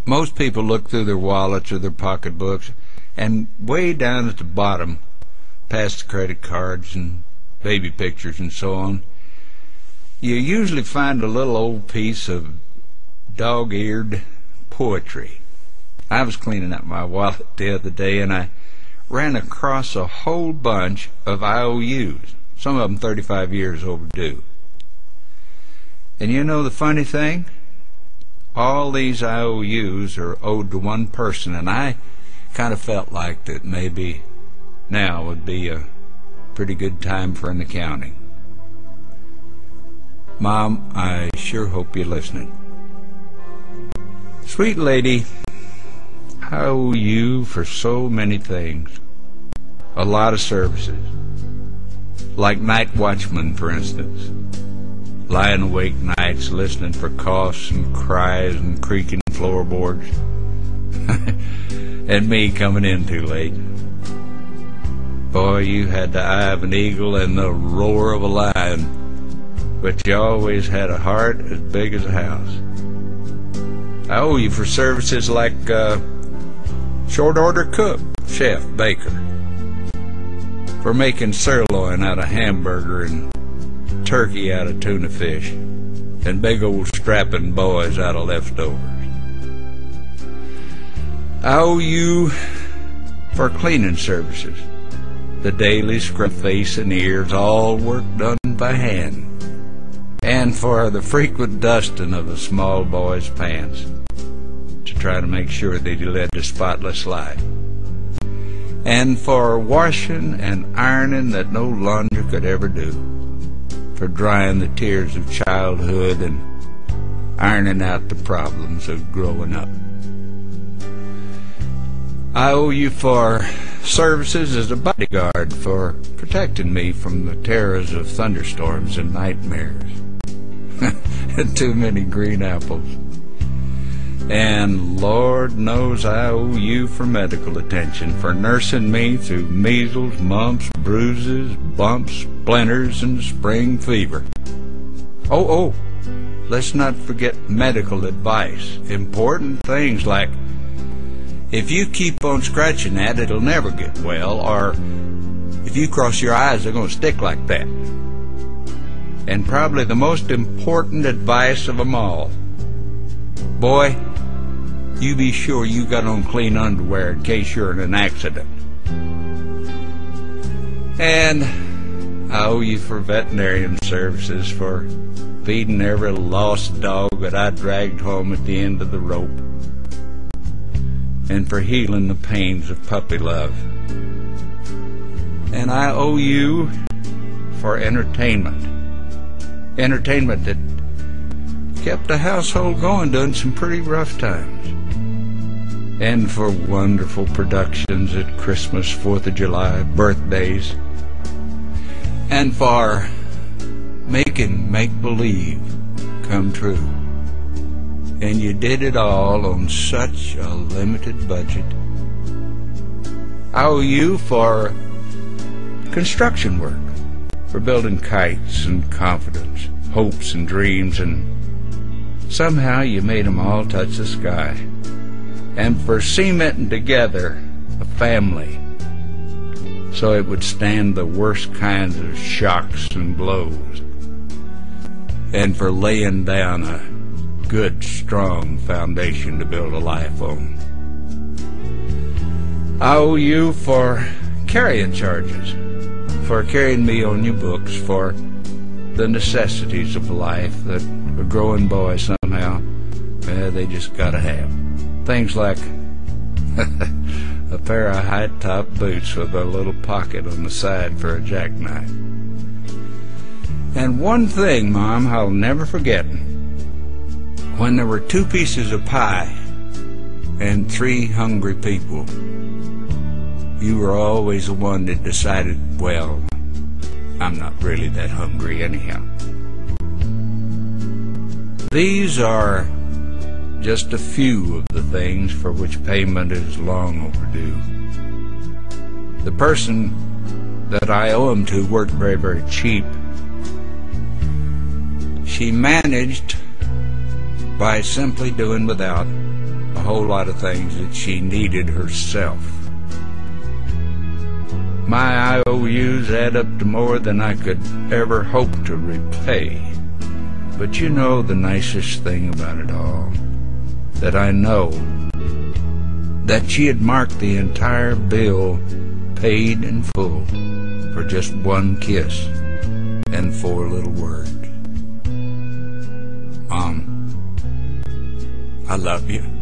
Most people look through their wallets or their pocketbooks, and way down at the bottom, past the credit cards and baby pictures and so on, you usually find a little old piece of dog-eared poetry. I was cleaning out my wallet the other day, and I ran across a whole bunch of IOUs, some of them 35 years overdue. And you know the funny thing? All these IOUs are owed to one person, and I kind of felt like that maybe now would be a pretty good time for an accounting. Mom, I sure hope you're listening. Sweet lady, I owe you for so many things. A lot of services. Like night watchman, for instance. Lying awake nights listening for coughs and cries and creaking floorboards. And me coming in too late. Boy, you had the eye of an eagle and the roar of a lion, but you always had a heart as big as a house. I owe you for services like short order cook, chef, baker, for making sirloin out of hamburger and turkey out of tuna fish, and big old strapping boys out of leftovers. I owe you for cleaning services, the daily scrub face and ears, all work done by hand, and for the frequent dusting of the small boy's pants to try to make sure that he led a spotless life, and for washing and ironing that no launder could ever do, for drying the tears of childhood and ironing out the problems of growing up. I owe you for services as a bodyguard, for protecting me from the terrors of thunderstorms and nightmares and too many green apples. And Lord knows I owe you for medical attention, for nursing me through measles, mumps, bruises, bumps, splinters, and spring fever. Oh, let's not forget medical advice. Important things like, if you keep on scratching that, it'll never get well, or if you cross your eyes, they're going to stick like that. And probably the most important advice of them all, boy, you be sure you got on clean underwear in case you're in an accident. And I owe you for veterinarian services, for feeding every lost dog that I dragged home at the end of the rope, and for healing the pains of puppy love. And I owe you for entertainment that kept the household going during some pretty rough times, and for wonderful productions at Christmas, 4th of July, birthdays, and for making make-believe come true. And you did it all on such a limited budget. I owe you for construction work, for building kites and confidence, hopes and dreams, and somehow you made them all touch the sky. And for cementing together a family so it would stand the worst kinds of shocks and blows, and for laying down a good, strong foundation to build a life on. I owe you for carrying charges, for carrying me on your books, for the necessities of life that a growing boy somehow, they just gotta have. Things like a pair of high-top boots with a little pocket on the side for a jackknife. And one thing, Mom, I'll never forget. When there were 2 pieces of pie and 3 hungry people, you were always the one that decided, well, I'm not really that hungry anyhow. These are just a few of the things for which payment is long overdue. The person that I owe them to worked very, very cheap. She managed by simply doing without a whole lot of things that she needed herself. My IOUs add up to more than I could ever hope to repay. But you know the nicest thing about it all? That I know that she had marked the entire bill paid in full for just one kiss and 4 little words. Mom, I love you.